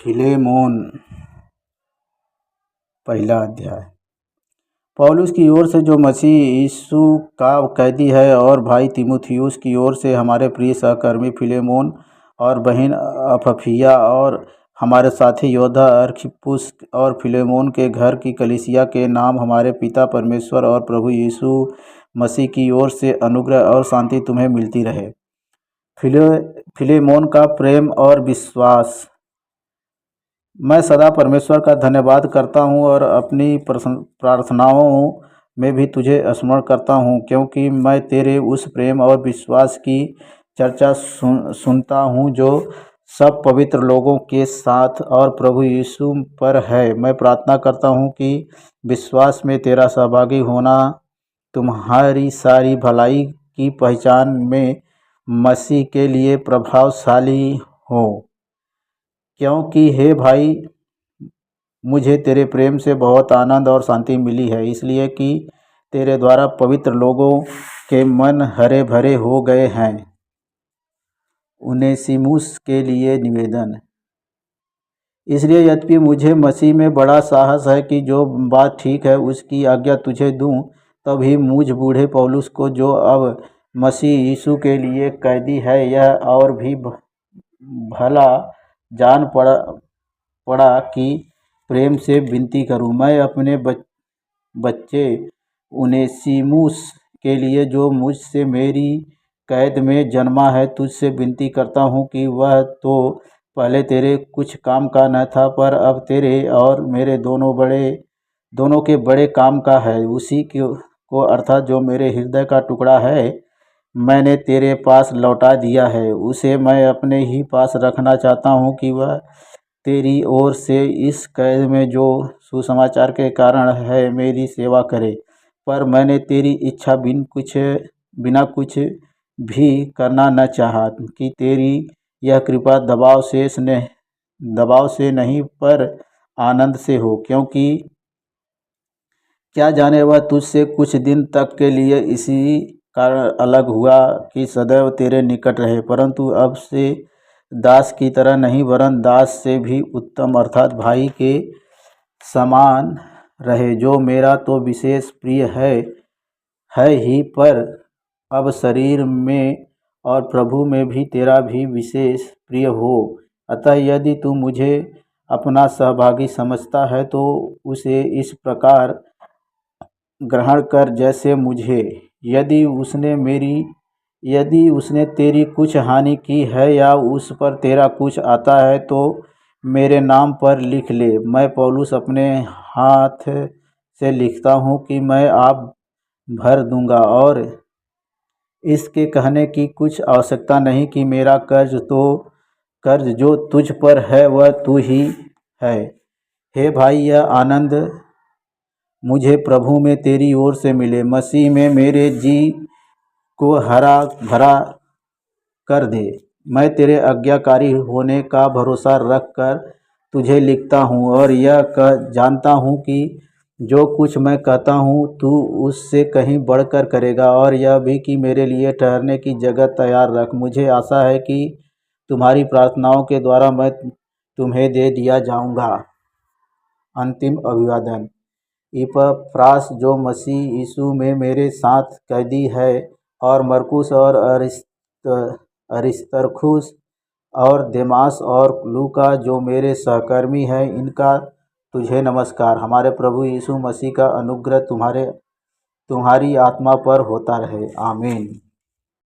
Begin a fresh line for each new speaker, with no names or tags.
Philemon पहला अध्याय। पौलुस की ओर से जो मसीह यीशु का कैदी है और भाई तीमुथियुस की ओर से हमारे प्रिय सहकर्मी फिलेमोन और बहन अफफिया और हमारे साथी योद्धा अर्खिप्पुस और फिलेमोन के घर की कलीसिया के नाम हमारे पिता परमेश्वर और प्रभु यीशु मसीह की ओर से अनुग्रह और शांति तुम्हें मिलती रहे। फिलेमोन का प्रेम और विश्वास। मैं सदा परमेश्वर का धन्यवाद करता हूँ और अपनी प्रार्थनाओं में भी तुझे स्मरण करता हूँ, क्योंकि मैं तेरे उस प्रेम और विश्वास की चर्चा सुनता हूँ जो सब पवित्र लोगों के साथ और प्रभु यीशु पर है। मैं प्रार्थना करता हूँ कि विश्वास में तेरा सहभागी होना तुम्हारी सारी भलाई की पहचान में मसीह के लिए प्रभावशाली हो, क्योंकि हे भाई मुझे तेरे प्रेम से बहुत आनंद और शांति मिली है, इसलिए कि तेरे द्वारा पवित्र लोगों के मन हरे भरे हो गए हैं। उनेसिमुस के लिए निवेदन। इसलिए यद्यपि मुझे मसीह में बड़ा साहस है कि जो बात ठीक है उसकी आज्ञा तुझे दूं, तभी मुझ बूढ़े पौलुस को, जो अब मसीह यीशु के लिए कैदी है, यह और भी भला जान पड़ा कि प्रेम से विनती करूं। मैं अपने बच्चे उनेसिमुस के लिए, जो मुझसे मेरी कैद में जन्मा है, तुझसे विनती करता हूं कि वह तो पहले तेरे कुछ काम का न था, पर अब तेरे और मेरे दोनों के बड़े काम का है। उसी को अर्थात जो मेरे हृदय का टुकड़ा है मैंने तेरे पास लौटा दिया है, उसे मैं अपने ही पास रखना चाहता हूँ कि वह तेरी ओर से इस कैद में जो सुसमाचार के कारण है मेरी सेवा करे। पर मैंने तेरी इच्छा बिना कुछ भी करना न चाहा कि तेरी यह कृपा दबाव से नहीं पर आनंद से हो, क्योंकि क्या जाने वह तुझसे कुछ दिन तक के लिए इसी कारण अलग हुआ कि सदैव तेरे निकट रहे, परंतु अब से दास की तरह नहीं वरन दास से भी उत्तम अर्थात भाई के समान रहे, जो मेरा तो विशेष प्रिय है ही, पर अब शरीर में और प्रभु में भी तेरा भी विशेष प्रिय हो। अतः यदि तू मुझे अपना सहभागी समझता है तो उसे इस प्रकार ग्रहण कर जैसे मुझे। यदि उसने तेरी कुछ हानि की है या उस पर तेरा कुछ आता है तो मेरे नाम पर लिख ले। मैं पौलुस अपने हाथ से लिखता हूँ कि मैं आप भर दूंगा, और इसके कहने की कुछ आवश्यकता नहीं कि मेरा कर्ज जो तुझ पर है वह तू ही है। हे भाई, यह आनंद मुझे प्रभु में तेरी ओर से मिले मसीह में मेरे जी को हरा भरा कर दे। मैं तेरे आज्ञाकारी होने का भरोसा रख कर तुझे लिखता हूँ और यह जानता हूँ कि जो कुछ मैं कहता हूँ तू उससे कहीं बढ़कर करेगा, और यह भी कि मेरे लिए ठहरने की जगह तैयार रख। मुझे आशा है कि तुम्हारी प्रार्थनाओं के द्वारा मैं तुम्हें दे दिया जाऊँगा। अंतिम अभिवादन। इपफ्रास, जो मसीह यीशु में मेरे साथ कैदी है, और मरकुस और अरिस्तर्खुस और देमास और लूका, जो मेरे सहकर्मी हैं, इनका तुझे नमस्कार। हमारे प्रभु यीशु मसीह का अनुग्रह तुम्हारी आत्मा पर होता रहे। आमीन।